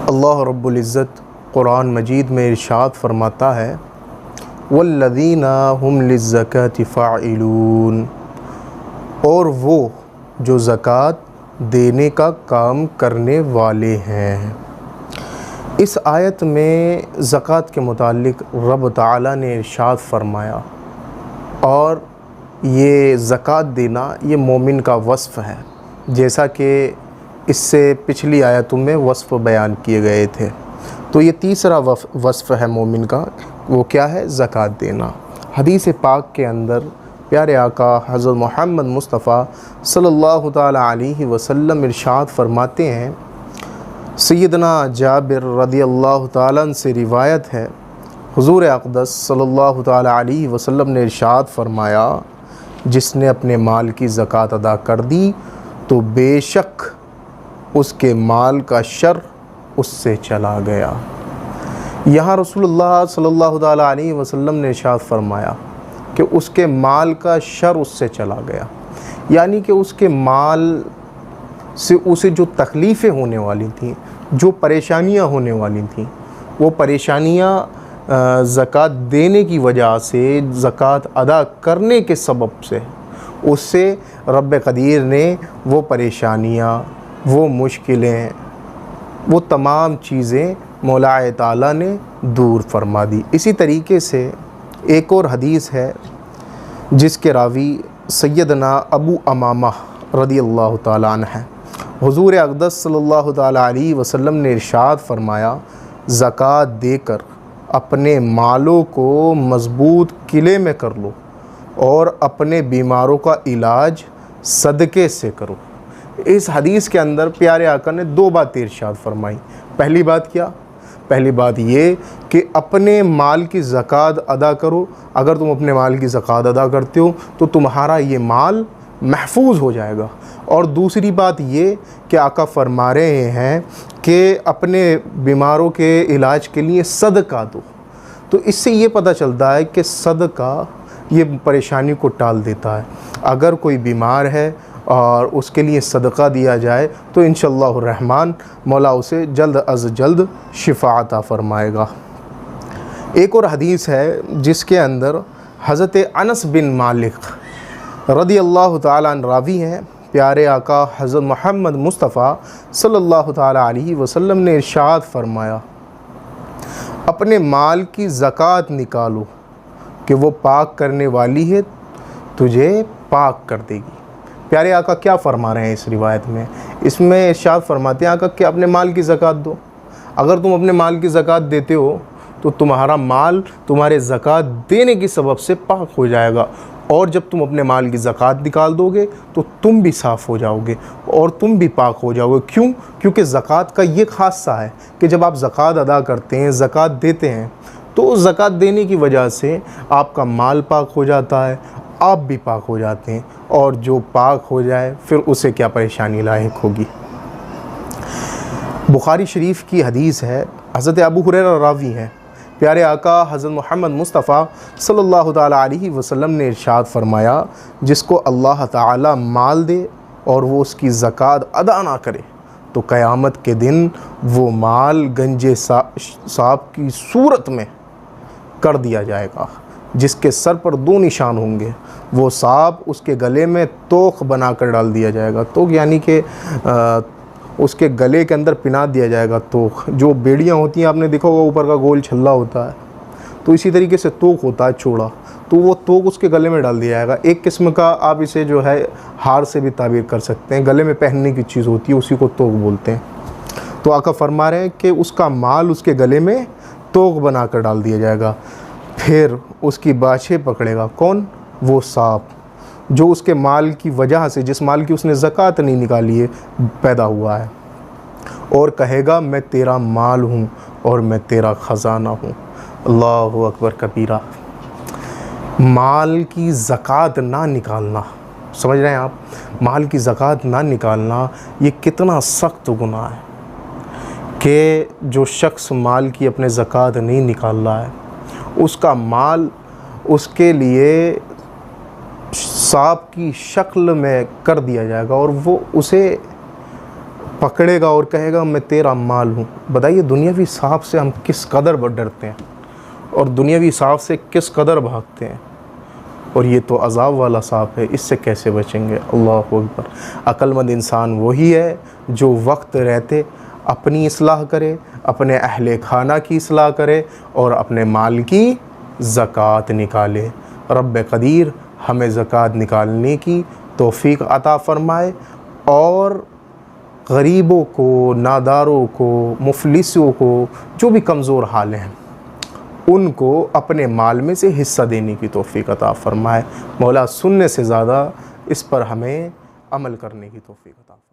अल्लाह रब्बुल इज़्ज़त कुरान मजीद में इरशाद फरमाता है, वल्लज़ीना हुम लिज़्ज़काति फ़ाइलून, और वो जो ज़कात देने का काम करने वाले हैं। इस आयत में ज़कात के मुताल्लिक़ रब ताला ने इरशाद फरमाया, और ये ज़कात देना ये मोमिन का वस्फ़ है, जैसा कि इससे पिछली आयतों में वस्फ़ बयान किए गए थे। तो ये तीसरा वस्फ़ है मोमिन का, वो क्या है? ज़कात देना। हदीस पाक के अंदर प्यारे आका हज़रत मोहम्मद मुस्तफ़ा सल्लल्लाहु ताला अलैहि वसल्लम इरशाद फरमाते हैं, सैयदना जाबिर रज़ियल्लाहु ताला अन्हु से रिवायत है, हुज़ूर अक़दस सल्लल्लाहु ताला अलैहि वसल्लम ने इरशाद फरमाया, जिसने अपने माल की ज़कात अदा कर दी तो बेशक उसके माल का शर उससे चला गया। यहाँ रसूलुल्लाह सल्लल्लाहु ताला अलैहि वसल्लम ने इरशाद फरमाया कि उसके माल का शर उससे चला गया, यानी कि उसके माल से उसे जो तकलीफ़ें होने वाली थीं, जो परेशानियाँ होने वाली थीं, वो परेशानियाँ ज़कात देने की वजह से, ज़कात अदा करने के सबब से उससे रब क़दीर ने वो परेशानियाँ, वो मुश्किलें, वो तमाम चीज़ें मौला ताला ने दूर फरमा दी। इसी तरीके से एक और हदीस है जिसके रावी सैयदना अबू अमामा रज़ियल्लाहु ताला अन्हु हैं। हुज़ूर अक़दस सल्लल्लाहु ताला अलैहि वसल्लम ने इरशाद फरमाया, ज़कात देकर अपने मालों को मज़बूत किले में कर लो और अपने बीमारों का इलाज सदक़े से करो। इस हदीस के अंदर प्यारे आका ने दो बातें इरशाद फरमाई। पहली बात क्या? पहली बात ये कि अपने माल की ज़कात अदा करो। अगर तुम अपने माल की ज़कात अदा करते हो तो तुम्हारा ये माल महफूज हो जाएगा। और दूसरी बात ये कि आका फरमा रहे हैं कि अपने बीमारों के इलाज के लिए सदका दो। तो इससे ये पता चलता है कि सदका ये परेशानी को टाल देता है। अगर कोई बीमार है और उसके लिए सदका दिया जाए तो इंशाअल्लाह रहमान मौला उसे जल्द अज़ जल्द शिफा अता फ़रमाएगा। एक और हदीस है जिसके अंदर हज़रत अनस बिन मालिक रज़ियल्लाहु ताला अन्हु रावी हैं। प्यारे आका हज़रत मोहम्मद मुस्तफ़ा सल्लल्लाहु ताला अलैहि वसल्लम ने इरशाद फरमाया, अपने माल की ज़कात निकालो कि वो पाक करने वाली है, तुझे पाक कर देगी। प्यारे आका क्या फ़रमा रहे हैं इस रिवायत में? इसमें इरशाद फरमाते हैं आका कि अपने माल की ज़कात दो। अगर तुम अपने माल की ज़कात देते हो तो तुम्हारा माल तुम्हारे ज़कात देने की सबब से पाक हो जाएगा, और जब तुम अपने माल की ज़कात निकाल दोगे तो तुम भी साफ़ हो जाओगे और तुम भी पाक हो जाओगे। क्यों? क्योंकि ज़कात का ये ख़ासा है कि जब आप ज़कात अदा करते हैं, ज़कात देते हैं, तो ज़कात देने की वजह से आपका माल पाक हो जाता है, आप भी पाक हो जाते हैं, और जो पाक हो जाए फिर उसे क्या परेशानी लायक होगी। बुखारी शरीफ की हदीस है, हज़रत अबू हुरैरा रावी हैं। प्यारे आका हज़रत मोहम्मद मुस्तफ़ा सल्लल्लाहु ताला अलैहि वसल्लम ने इरशाद फरमाया, जिसको अल्लाह ताला माल दे और वो उसकी ज़कात अदा ना करे तो क़यामत के दिन वो माल गंजे सांप की सूरत में कर दिया जाएगा, जिसके सर पर दो निशान होंगे। वो सांप उसके गले में तोख बनाकर डाल दिया जाएगा। तोख यानी कि उसके गले के अंदर पिना दिया जाएगा। तोख जो बेड़ियाँ होती हैं, आपने देखा होगा ऊपर का गोल छल्ला होता है, तो इसी तरीके से तोख होता है चौड़ा, तो वो तोख उसके गले में डाल दिया जाएगा। एक किस्म का आप इसे जो है हार से भी ताबीर कर सकते हैं, गले में पहनने की चीज़ होती है, उसी को तोख बोलते हैं। तो आका फरमा रहे हैं कि उसका माल उसके गले में तोख बना कर डाल दिया जाएगा। फिर उसकी बाछें पकड़ेगा कौन? वो सांप जो उसके माल की वजह से, जिस माल की उसने ज़कात नहीं निकाली है, पैदा हुआ है, और कहेगा मैं तेरा माल हूँ और मैं तेरा ख़जाना हूँ। अल्लाहु अकबर कबीरा। माल की ज़कात ना निकालना, समझ रहे हैं आप? माल की ज़कात ना निकालना ये कितना सख्त गुनाह है कि जो शख्स माल की अपने ज़कात नहीं निकाल रहा है, उसका माल उसके लिए सांप की शक्ल में कर दिया जाएगा और वो उसे पकड़ेगा और कहेगा मैं तेरा माल हूँ। बताइए दुनियावी सांप से हम किस कदर डरते हैं और दुनियावी सांप से किस कदर भागते हैं, और ये तो अज़ाब वाला सांप है, इससे कैसे बचेंगे। अल्लाहु अकबर। अक्लमंद इंसान वही है जो वक्त रहते अपनी इस्लाह करे, अपने अहले खाना की इस्लाह करे और अपने माल की ज़कात निकाले। रब्ब क़दीर हमें ज़कात निकालने की तौफ़ीक़ अता फ़रमाए और गरीबों को, नादारों को, मुफलिसों को, जो भी कमज़ोर हाल हैं उनको अपने माल में से हिस्सा देने की तौफ़ीक़ अता फ़रमाए। मौला सुनने से ज़्यादा इस पर हमें अमल करने की तौफ़ीक़ अता फ़रमाए।